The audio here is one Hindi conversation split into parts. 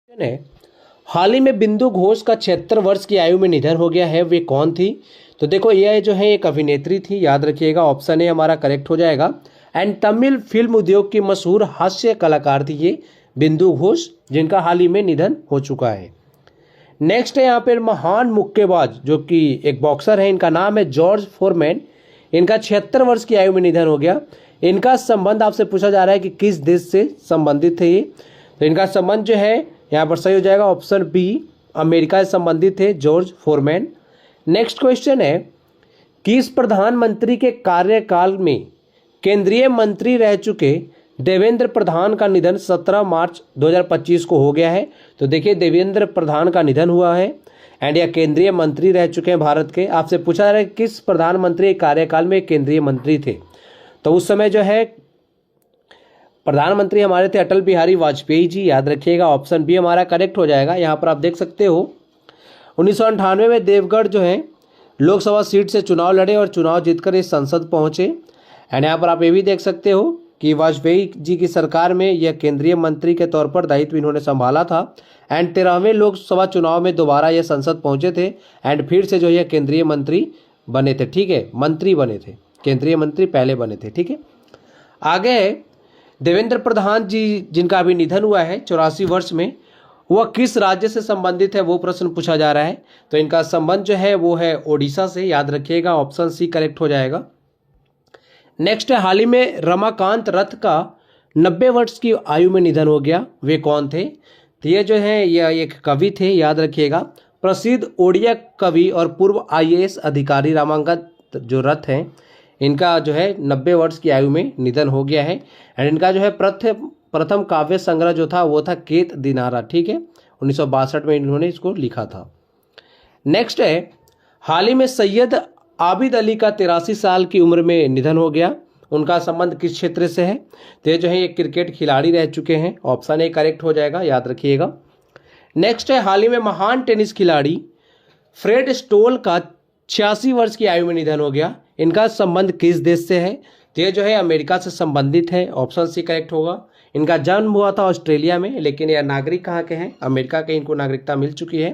है हाल ही में बिंदु घोष का 76 वर्ष की आयु में निधन हो गया है। वे कौन थी? तो देखो यह जो है एक अभिनेत्री थी, याद रखिएगा, ऑप्शन ए हमारा करेक्ट हो जाएगा। एंड तमिल फिल्म उद्योग की मशहूर हास्य कलाकार थी ये बिंदु घोष, जिनका हाल ही में निधन हो चुका है। नेक्स्ट है यहाँ पे महान मुक्केबाज जो कि एक बॉक्सर है, इनका नाम है जॉर्ज फोरमैन। इनका 76 वर्ष की आयु में निधन हो गया। इनका संबंध आपसे पूछा जा रहा है कि किस देश से संबंधित थे ये, तो इनका संबंध जो है यहाँ पर सही हो जाएगा ऑप्शन बी, अमेरिका से संबंधित थे जॉर्ज फोरमैन। नेक्स्ट क्वेश्चन है किस प्रधानमंत्री के कार्यकाल में केंद्रीय मंत्री रह चुके देवेंद्र प्रधान का निधन 17 मार्च 2025 को हो गया है? तो देखिए देवेंद्र प्रधान का निधन हुआ है एंड यह केंद्रीय मंत्री रह चुके हैं भारत के। आपसे पूछा जा रहा है किस प्रधानमंत्री के कार्यकाल में केंद्रीय मंत्री थे, तो उस समय जो है प्रधानमंत्री हमारे थे अटल बिहारी वाजपेयी जी, याद रखिएगा ऑप्शन बी हमारा करेक्ट हो जाएगा। यहाँ पर आप देख सकते हो 1998 में देवगढ़ जो है लोकसभा सीट से चुनाव लड़े और चुनाव जीतकर इस संसद पहुंचे। एंड यहाँ पर आप ये भी देख सकते हो कि वाजपेयी जी की सरकार में यह केंद्रीय मंत्री के तौर पर दायित्व इन्होंने संभाला था। एंड 13वें लोकसभा चुनाव में दोबारा यह संसद पहुंचे थे एंड फिर से जो यह केंद्रीय मंत्री बने थे। ठीक है, मंत्री बने थे, केंद्रीय मंत्री पहले बने थे। ठीक है, आगे देवेंद्र प्रधान जी जिनका अभी निधन हुआ है 84 वर्ष में, वह किस राज्य से संबंधित है वो प्रश्न पूछा जा रहा है। तो इनका संबंध जो है वो है ओडिशा से, याद रखिएगा ऑप्शन सी करेक्ट हो जाएगा। नेक्स्ट है हाल ही में रमाकांत रथ का 90 वर्ष की आयु में निधन हो गया। वे कौन थे? तो ये जो है यह एक कवि थे, याद रखिएगा, प्रसिद्ध ओडिया कवि और पूर्व IAS अधिकारी रमाकांत जो रथ हैं, इनका जो है 90 वर्ष की आयु में निधन हो गया है। एंड इनका जो है प्रथम काव्य संग्रह जो था वो था केत दिनारा। ठीक है, 1962 में इन्होंने इसको लिखा था। नेक्स्ट है हाल ही में सैयद आबिद अली का 83 साल की उम्र में निधन हो गया। उनका संबंध किस क्षेत्र से है? तो ये जो है ये क्रिकेट खिलाड़ी रह चुके हैं, ऑप्शन ए करेक्ट हो जाएगा, याद रखिएगा। नेक्स्ट है हाल ही में महान टेनिस खिलाड़ी फ्रेड स्टोल का 86 वर्ष की आयु में निधन हो गया। इनका संबंध किस देश से है? तो ये जो है अमेरिका से संबंधित है, ऑप्शन सी करेक्ट होगा। इनका जन्म हुआ था ऑस्ट्रेलिया में, लेकिन यह नागरिक कहाँ के हैं? अमेरिका के, इनको नागरिकता मिल चुकी है।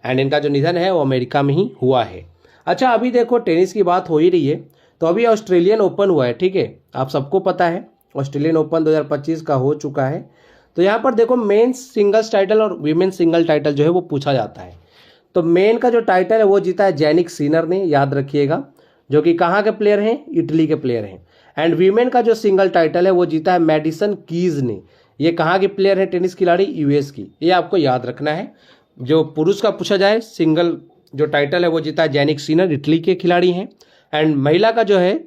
एंड इनका जो निधन है वो अमेरिका में ही हुआ है। अच्छा, अभी देखो टेनिस की बात हो ही रही है, तो अभी ऑस्ट्रेलियन ओपन हुआ है। ठीक है, आप सबको पता है ऑस्ट्रेलियन ओपन 2025 का हो चुका है। तो यहाँ पर देखो मेंस सिंगल्स टाइटल और वीमेंस सिंगल टाइटल जो है वो पूछा जाता है। तो मेन का जो टाइटल है वो जीता है जैनिक सिनर ने, याद रखिएगा, जो कि कहाँ के प्लेयर हैं? इटली के प्लेयर हैं। एंड वीमेन का जो सिंगल टाइटल है वो जीता है मैडिसन कीज ने। ये कहाँ के प्लेयर है? टेनिस खिलाड़ी US की, ये आपको याद रखना है। जो पुरुष का पूछा जाए सिंगल जो टाइटल है वो जीता है जैनिक सिनर, इटली के खिलाड़ी हैं। एंड महिला का जो है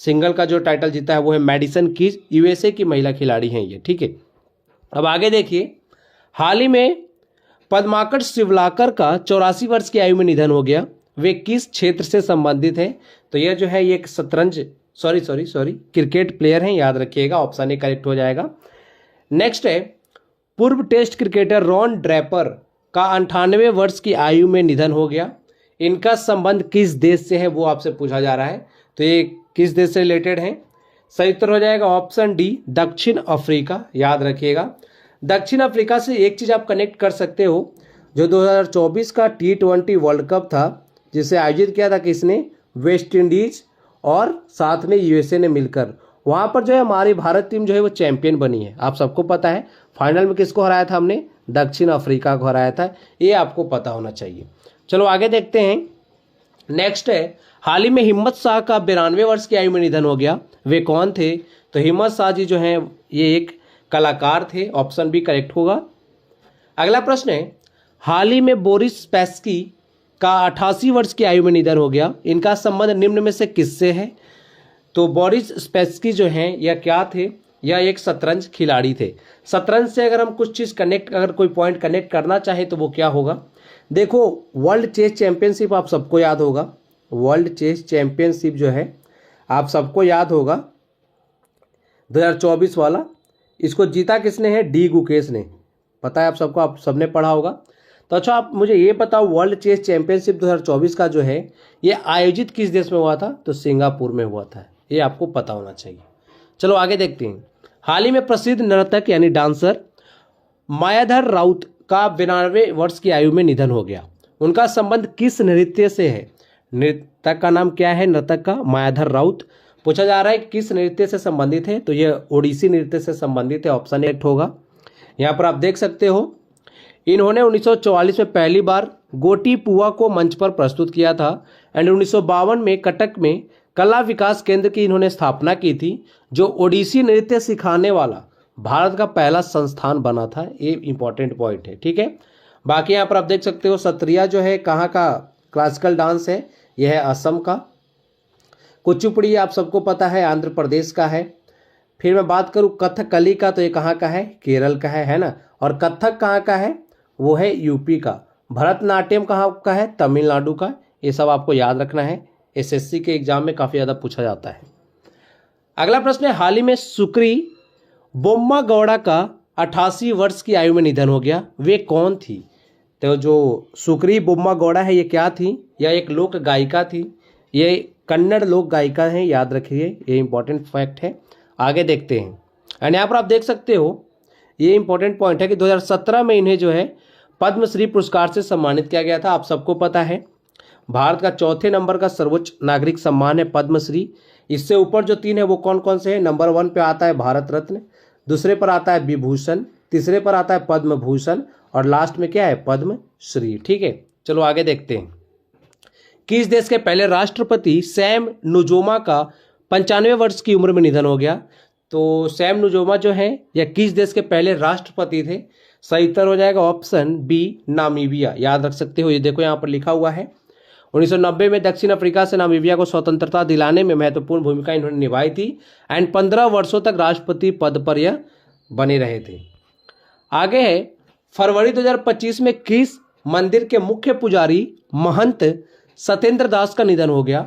सिंगल का जो टाइटल जीता है वो है मैडिसन कीज, USA की महिला खिलाड़ी हैं ये। ठीक है, अब आगे देखिए हाल ही में पद्माकर शिवलाकर का 84 वर्ष की आयु में निधन हो गया। वे किस क्षेत्र से संबंधित है? तो यह जो है ये एक शतरंज सॉरी क्रिकेट प्लेयर हैं, याद रखिएगा, ऑप्शन ए करेक्ट हो जाएगा। नेक्स्ट है पूर्व टेस्ट क्रिकेटर रॉन ड्रैपर का 98 वर्ष की आयु में निधन हो गया। इनका संबंध किस देश से है वो आपसे पूछा जा रहा है। तो ये किस देश से रिलेटेड है? सही उत्तर हो जाएगा ऑप्शन डी, दक्षिण अफ्रीका, याद रखिएगा। दक्षिण अफ्रीका से एक चीज़ आप कनेक्ट कर सकते हो, जो 2024 का T20 वर्ल्ड कप था जिसे आयोजित किया था किसने? वेस्ट इंडीज और साथ में USA ने मिलकर। वहाँ पर जो है हमारी भारत टीम जो है वो चैंपियन बनी है। आप सबको पता है फाइनल में किसको हराया था हमने? दक्षिण अफ्रीका को हराया था, ये आपको पता होना चाहिए। चलो आगे देखते हैं। नेक्स्ट है हाल ही में हिम्मत शाह का 92 वर्ष की आयु में निधन हो गया। वे कौन थे? तो हिम्मत शाह जी जो हैं ये एक कलाकार थे, ऑप्शन बी करेक्ट होगा। अगला प्रश्न है हाल ही में बोरिस स्पैस्की का 88 वर्ष की आयु में निधन हो गया। इनका संबंध निम्न में से किससे है? तो बोरिस स्पैस्की जो हैं यह क्या थे? यह एक शतरंज खिलाड़ी थे। शतरंज से अगर हम कुछ चीज़ कनेक्ट, अगर कोई पॉइंट कनेक्ट करना चाहे तो वो क्या होगा? देखो वर्ल्ड चेस चैंपियनशिप आप सबको याद होगा, वर्ल्ड चेस चैंपियनशिप जो है आप सबको याद होगा 2024 वाला, इसको जीता किसने है? डी गुकेश ने, पता है आप सबको, आप सबने पढ़ा होगा। तो अच्छा आप मुझे ये बताओ वर्ल्ड चेस चैंपियनशिप 2024 का जो है ये आयोजित किस देश में हुआ था? तो सिंगापुर में हुआ था, ये आपको पता होना चाहिए। चलो आगे देखते हैं। हाल ही में प्रसिद्ध नर्तक यानी डांसर मायाधर राउत का 92 वर्ष की आयु में निधन हो गया। उनका संबंध किस नृत्य से है? नृतक का नाम क्या है? नर्तक का मायाधर राउत। पूछा जा रहा है किस नृत्य से संबंधित है, तो ये ओडिसी नृत्य से संबंधित है, ऑप्शन करेक्ट होगा। यहाँ पर आप देख सकते हो इन्होंने 1944 में पहली बार गोटी पुआ को मंच पर प्रस्तुत किया था एंड 1952 में कटक में कला विकास केंद्र की इन्होंने स्थापना की थी, जो ओडिसी नृत्य सिखाने वाला भारत का पहला संस्थान बना था। ये इंपॉर्टेंट पॉइंट है, ठीक है। बाकी यहाँ पर आप देख सकते हो सत्रिया जो है कहाँ का क्लासिकल डांस है, यह है असम का। कुचिपुड़ी आप सबको पता है आंध्र प्रदेश का है। फिर मैं बात करूँ कथकली का, तो ये कहाँ का है? केरल का है ना। और कथक कहाँ का है? वो है यूपी का। भरतनाट्यम कहाँ का है? तमिलनाडु का। ये सब आपको याद रखना है, एसएससी के एग्जाम में काफ़ी ज़्यादा पूछा जाता है। अगला प्रश्न है, हाल ही में सुक्री बोम्मा गौड़ा का 88 वर्ष की आयु में निधन हो गया, वे कौन थी? तो जो सुक्री बोम्मा गौड़ा है ये क्या थी? यह एक लोक गायिका थी, ये कन्नड़ लोक गायिका हैं, याद रखिए, ये इंपॉर्टेंट फैक्ट है। आगे देखते हैं। एंड यहाँ पर आप देख सकते हो ये इंपॉर्टेंट पॉइंट है कि 2017 में इन्हें जो है पद्मश्री पुरस्कार से सम्मानित किया गया था। आप सबको पता है भारत का चौथे नंबर का सर्वोच्च नागरिक सम्मान है पद्मश्री। इससे ऊपर जो 3 है वो कौन कौन से हैं? नंबर 1 पे आता है भारत रत्न, दूसरे पर आता है विभूषण, तीसरे पर आता है पद्म भूषण और लास्ट में क्या है? पद्मश्री, ठीक है। चलो आगे देखते हैं। किस देश के पहले राष्ट्रपति सैम नुजोमा का 95 वर्ष की उम्र में निधन हो गया? तो सैम नुजोमा जो है यह किस देश के पहले राष्ट्रपति थे? सही उत्तर हो जाएगा ऑप्शन बी, नामीबिया। याद रख सकते हो, ये देखो यहाँ पर लिखा हुआ है 1990 में दक्षिण अफ्रीका से नामीबिया को स्वतंत्रता दिलाने में महत्वपूर्ण भूमिका इन्होंने निभाई थी एंड 15 वर्षों तक राष्ट्रपति पद पर यह बने रहे थे। आगे है, फरवरी 2025 में किस मंदिर के मुख्य पुजारी महंत सत्येंद्र दास का निधन हो गया?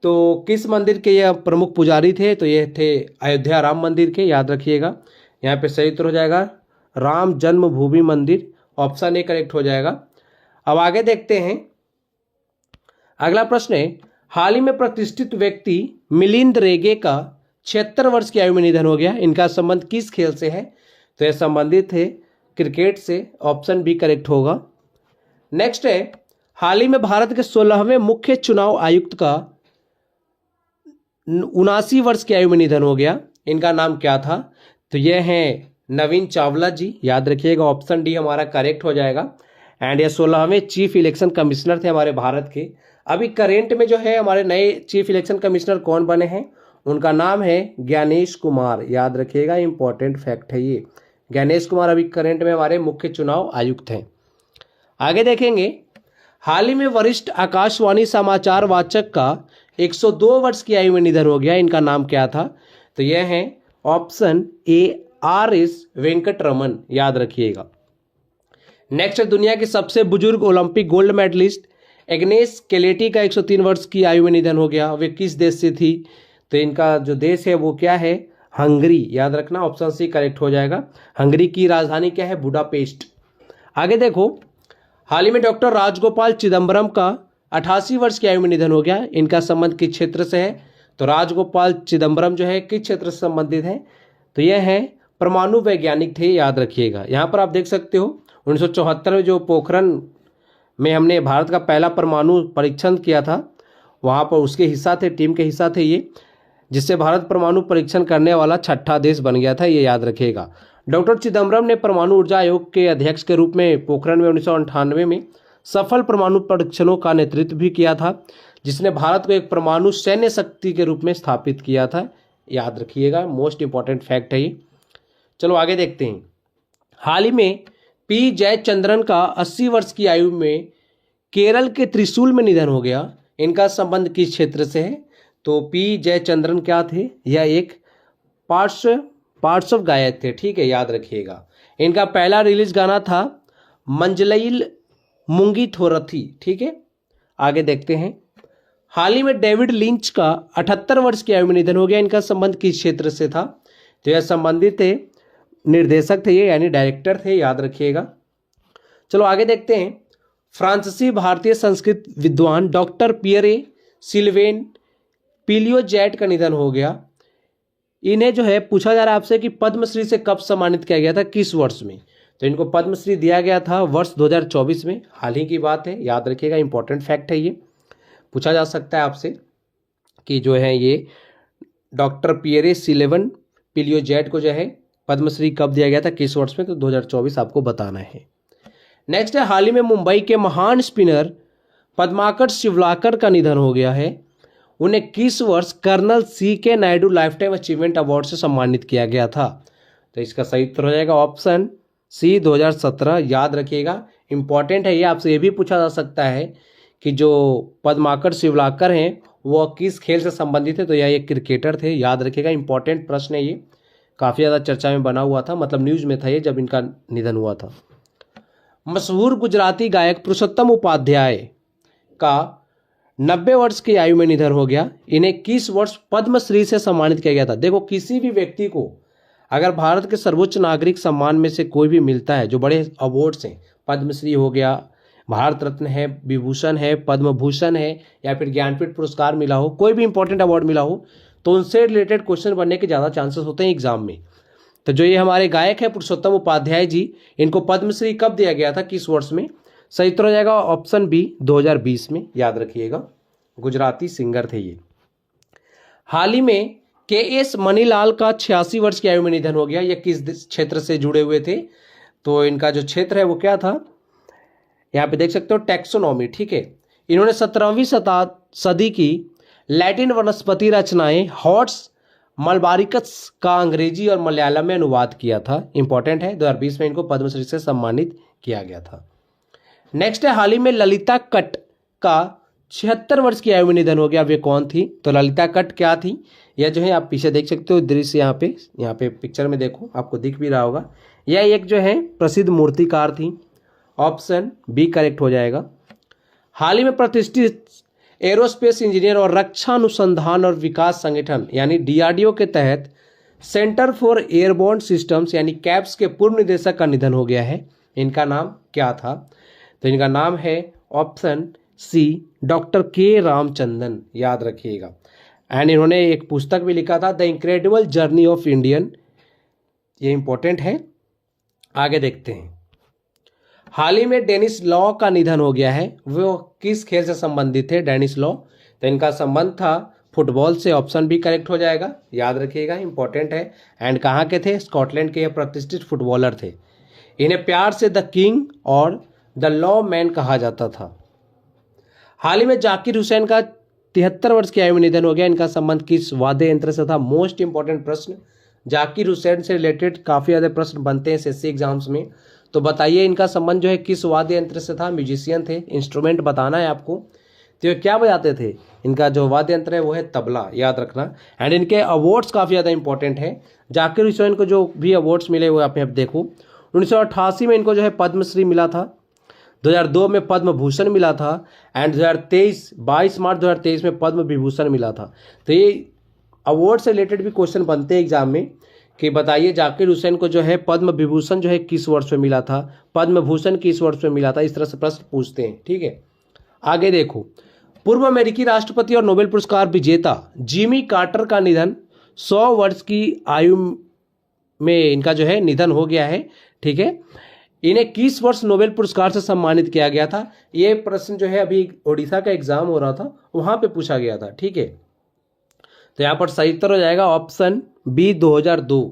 तो किस मंदिर के यह प्रमुख पुजारी थे? तो ये थे अयोध्या राम मंदिर के, याद रखिएगा। यहाँ पे सही उत्तर हो जाएगा राम जन्मभूमि मंदिर, ऑप्शन ए करेक्ट हो जाएगा। अब आगे देखते हैं। अगला प्रश्न है, हाल ही में प्रतिष्ठित व्यक्ति मिलिंद रेगे का 76 वर्ष की आयु में निधन हो गया, इनका संबंध किस खेल से है? तो यह संबंधित है क्रिकेट से, ऑप्शन बी करेक्ट होगा। नेक्स्ट है, हाल ही में भारत के 16वें मुख्य चुनाव आयुक्त का 79 वर्ष की आयु में निधन हो गया, इनका नाम क्या था? तो यह है नवीन चावला जी, याद रखिएगा, ऑप्शन डी हमारा करेक्ट हो जाएगा। एंड ये 16वें चीफ इलेक्शन कमिश्नर थे हमारे भारत के। अभी करेंट में जो है हमारे नए चीफ इलेक्शन कमिश्नर कौन बने हैं? उनका नाम है ज्ञानेश कुमार, याद रखिएगा, इंपॉर्टेंट फैक्ट है ये। ज्ञानेश कुमार अभी करेंट में हमारे मुख्य चुनाव आयुक्त हैं। आगे देखेंगे, हाल ही में वरिष्ठ आकाशवाणी समाचार वाचक का 102 वर्ष की आयु में निधन हो गया, इनका नाम क्या था? तो यह है ऑप्शन ए RS वेंकटरमन, याद रखिएगा। नेक्स्ट, दुनिया के सबसे बुजुर्ग ओलंपिक गोल्ड मेडलिस्ट एग्नेस केलेटी का 103 वर्ष की आयु में निधन हो गया, वे किस देश से थी? तो इनका जो देश है वो क्या है? हंगरी, याद रखना, ऑप्शन सी करेक्ट हो जाएगा। हंगरी की राजधानी क्या है? बुडापेस्ट। आगे देखो, हाल ही में डॉक्टर राजगोपाल चिदम्बरम का 88 वर्ष की आयु में निधन हो गया, इनका संबंध किस क्षेत्र से है? तो राजगोपाल चिदम्बरम जो है किस क्षेत्र से संबंधित है? तो यह है परमाणु वैज्ञानिक थे, याद रखिएगा। यहाँ पर आप देख सकते हो 1974 में जो पोखरण में हमने भारत का पहला परमाणु परीक्षण किया था, वहाँ पर उसके हिस्सा थे, टीम के हिस्सा थे ये, जिससे भारत परमाणु परीक्षण करने वाला 6ठा देश बन गया था, ये याद रखिएगा। डॉक्टर चिदम्बरम ने परमाणु ऊर्जा आयोग के अध्यक्ष के रूप में पोखरण में 1998 में सफल परमाणु परीक्षणों का नेतृत्व भी किया था, जिसने भारत को एक परमाणु सैन्य शक्ति के रूप में स्थापित किया था, याद रखिएगा, मोस्ट इंपॉर्टेंट फैक्ट है ये। चलो आगे देखते हैं। हाल ही में पी जयचंद्रन का 80 वर्ष की आयु में केरल के त्रिशूल में निधन हो गया, इनका संबंध किस क्षेत्र से है? तो पी जयचंद्रन क्या थे? यह एक पार्श्व गायक थे, ठीक है, याद रखिएगा। इनका पहला रिलीज गाना था मंजलईल मुंगी थोरथी, ठीक है। आगे देखते हैं। हाल ही में डेविड लिंच का 78 वर्ष की आयु में निधन हो गया, इनका संबंध किस क्षेत्र से था? तो यह संबंधित थे, निर्देशक थे ये, यानी डायरेक्टर थे, याद रखिएगा। चलो आगे देखते हैं। फ्रांसीसी भारतीय संस्कृत विद्वान डॉक्टर पियरे सिल्वेन पिलियोजेट का निधन हो गया। इन्हें जो है पूछा जा रहा है आपसे कि पद्मश्री से कब सम्मानित किया गया था, किस वर्ष में? तो इनको पद्मश्री दिया गया था वर्ष 2024 में, हाल ही की बात है, याद रखिएगा, इंपॉर्टेंट फैक्ट है ये, पूछा जा सकता है आपसे कि जो है ये डॉक्टर पियरे सिल्वन पिलियोजेट को जो है पद्मश्री कब दिया गया था, किस वर्ष में, तो 2024 आपको बताना है। नेक्स्ट है, हाल ही में मुंबई के महान स्पिनर पद्माकर शिवलाकर का निधन हो गया है। उन्हें किस वर्ष कर्नल सी के Naidu life time achievement award से सम्मानित किया गया था, तो इसका सही उत्तर हो जाएगा ऑप्शन सी 2017। याद रखिएगा, इंपॉर्टेंट है ये, आपसे ये भी पूछा जा सकता है कि जो पद्माकर शिवलाकर हैं वो किस खेल से संबंधित है, तो यह एक क्रिकेटर थे। याद रखिएगा, इंपॉर्टेंट प्रश्न है ये, काफ़ी ज़्यादा चर्चा में बना हुआ था, मतलब न्यूज़ में था ये जब इनका निधन हुआ था। मशहूर गुजराती गायक पुरुषोत्तम उपाध्याय का 90 वर्ष की आयु में निधन हो गया। इन्हें किस वर्ष पद्मश्री से सम्मानित किया गया था। देखो, किसी भी व्यक्ति को अगर भारत के सर्वोच्च नागरिक सम्मान में से कोई भी मिलता है, जो बड़े अवार्ड्स हैं, पद्मश्री हो गया, भारत रत्न है, विभूषण है, पद्म भूषण है, या फिर ज्ञानपीठ पुरस्कार मिला हो, कोई भी इंपॉर्टेंट अवार्ड मिला हो, तो उनसे रिलेटेड क्वेश्चन बनने के ज़्यादा चांसेस होते हैं एग्जाम में। तो जो ये हमारे गायक है पुरुषोत्तम उपाध्याय जी, इनको पद्मश्री कब दिया गया था, किस वर्ष में, सही उत्तर हो जाएगा ऑप्शन बी 2020 में। याद रखिएगा, गुजराती सिंगर थे ये। हाल ही में के.एस. मनीलाल का 86 वर्ष की आयु में निधन हो गया। ये किस क्षेत्र से जुड़े हुए थे, तो इनका जो क्षेत्र है वो क्या था, यहाँ पे देख सकते हो, टैक्सोनॉमी, ठीक है। इन्होंने 17वीं सदी की लैटिन वनस्पति रचनाएं हॉर्ट्स मलबारिकस का अंग्रेजी और मलयालम में अनुवाद किया था। इंपॉर्टेंट है, 2020 में इनको पद्मश्री से सम्मानित किया गया था। नेक्स्ट है, हाल ही में ललिता कट्ट का 76 वर्ष की आयु में निधन हो गया। वे कौन थी, तो ललिता कट्ट क्या थी, यह जो है आप पीछे देख सकते हो दृश्य, यहाँ पे पिक्चर में देखो, आपको दिख भी रहा होगा। यह एक जो है प्रसिद्ध मूर्तिकार थी। ऑप्शन बी करेक्ट हो जाएगा। हाल ही में प्रतिष्ठित एरोस्पेस इंजीनियर और रक्षा अनुसंधान और विकास संगठन यानी DRDO के तहत सेंटर फॉर एयरबोर्न सिस्टम्स यानी कैप्स के पूर्व निदेशक का निधन हो गया है। इनका नाम क्या था, तो इनका नाम है ऑप्शन सी डॉक्टर के रामचंद्रन। याद रखिएगा, एंड इन्होंने एक पुस्तक भी लिखा था, the incredible journey of Indian, ये इंपॉर्टेंट है। आगे देखते हैं, हाल ही में डेनिस लॉ का निधन हो गया है। वो किस खेल से संबंधित थे, डेनिस लॉ, तो इनका संबंध था फुटबॉल से। ऑप्शन भी करेक्ट हो जाएगा। याद रखिएगा, इंपॉर्टेंट है। एंड कहाँ के थे, स्कॉटलैंड के ये प्रतिष्ठित फुटबॉलर थे। इन्हें प्यार से द किंग और द लॉ मैन कहा जाता था। हाल ही में जाकिर हुसैन का 73 वर्ष की आयु में निधन हो गया। इनका संबंध किस वाद्य यंत्र से था, मोस्ट इंपॉर्टेंट प्रश्न, जाकिर हुसैन से रिलेटेड काफ़ी ज़्यादा प्रश्न बनते हैं SSC एग्जाम्स में। तो बताइए इनका संबंध जो है किस वाद्य यंत्र से था, म्यूजिशियन थे, इंस्ट्रूमेंट बताना है आपको। तो ये क्या बजाते थे, इनका जो वाद्य यंत्र है वो है तबला, याद रखना। एंड इनके अवार्ड्स काफ़ी ज़्यादा इंपॉर्टेंट है। जाकिर हुसैन को जो भी अवार्ड्स मिले वो आप देखो, 1988 में इनको जो है पद्मश्री मिला था, 2002 में पद्म भूषण मिला था, एंड 22 मार्च 2023 में पद्म विभूषण मिला था। तो ये अवार्ड से रिलेटेड भी क्वेश्चन बनते हैं एग्जाम में कि बताइए जाकिर हुसैन को जो है पद्म विभूषण जो है किस वर्ष में मिला था, पद्म भूषण किस वर्ष में मिला था, इस तरह से प्रश्न पूछते हैं, ठीक है। आगे देखो, पूर्व अमेरिकी राष्ट्रपति और नोबेल पुरस्कार विजेता जिमी कार्टर का निधन 100 वर्ष की आयु में इनका जो है निधन हो गया है, ठीक है। इन्हें किस वर्ष नोबेल पुरस्कार से सम्मानित किया गया था, ये प्रश्न जो है अभी ओडिशा का एग्जाम हो रहा था वहां पे पूछा गया था, ठीक है। तो यहाँ पर सही उत्तर हो जाएगा ऑप्शन बी 2002।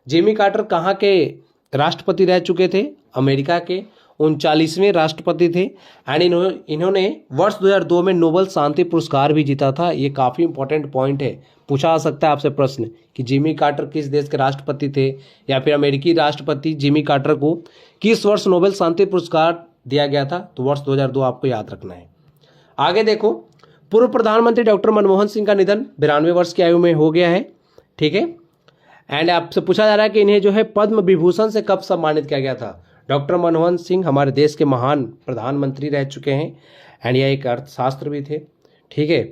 जिमी कार्टर कहाँ के राष्ट्रपति रह चुके थे, अमेरिका के 39वें राष्ट्रपति थे। एंड इन्होंने वर्ष 2002 में नोबेल शांति पुरस्कार भी जीता था। ये काफ़ी इंपॉर्टेंट पॉइंट है, पूछा जा सकता है आपसे प्रश्न कि जिमी कार्टर किस देश के राष्ट्रपति थे, या फिर अमेरिकी राष्ट्रपति जिमी कार्टर को किस वर्ष नोबेल शांति पुरस्कार दिया गया था, तो वर्ष 2002 आपको याद रखना है। आगे देखो, पूर्व प्रधानमंत्री डॉक्टर मनमोहन सिंह का निधन 92 वर्ष की आयु में हो गया है, ठीक है। एंड आपसे पूछा जा रहा है कि इन्हें जो है पद्म विभूषण से कब सम्मानित किया गया था। डॉक्टर मनमोहन सिंह हमारे देश के महान प्रधानमंत्री रह चुके हैं, एंड यह एक अर्थशास्त्र भी थे, ठीक है।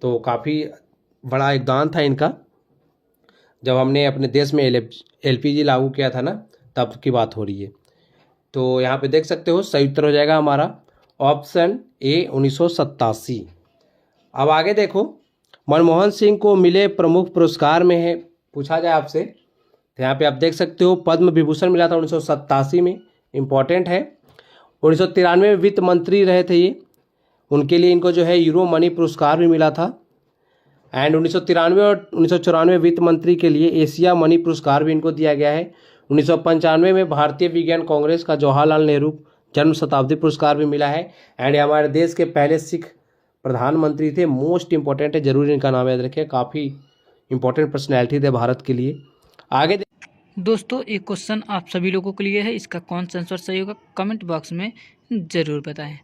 तो काफ़ी बड़ा योगदान था इनका, जब हमने अपने देश में LPG लागू किया था ना, तब की बात हो रही है। तो यहाँ पे देख सकते हो सही उत्तर हो जाएगा हमारा ऑप्शन ए 1987। अब आगे देखो, मनमोहन सिंह को मिले प्रमुख पुरस्कार में है, पूछा जाए आपसे तो यहाँ पे आप देख सकते हो पद्म विभूषण मिला था 1987 में, इम्पॉर्टेंट है। 1993 में वित्त मंत्री रहे थे ये, उनके लिए इनको जो है यूरो मनी पुरस्कार भी मिला था। एंड 1993 और 1994 वित्त मंत्री के लिए एशिया मनी पुरस्कार भी इनको दिया गया है। 1995 में भारतीय विज्ञान कांग्रेस का जवाहरलाल नेहरू जन्म शताब्दी पुरस्कार भी मिला है। एंड ये हमारे देश के पहले सिख प्रधानमंत्री थे, मोस्ट इंपॉर्टेंट है, जरूर इनका नाम याद रखिए, काफ़ी इंपॉर्टेंट पर्सनैलिटी थे भारत के लिए। आगे दोस्तों एक क्वेश्चन आप सभी लोगों के लिए है, इसका कौन सा आंसर सही होगा कमेंट बॉक्स में ज़रूर बताएं।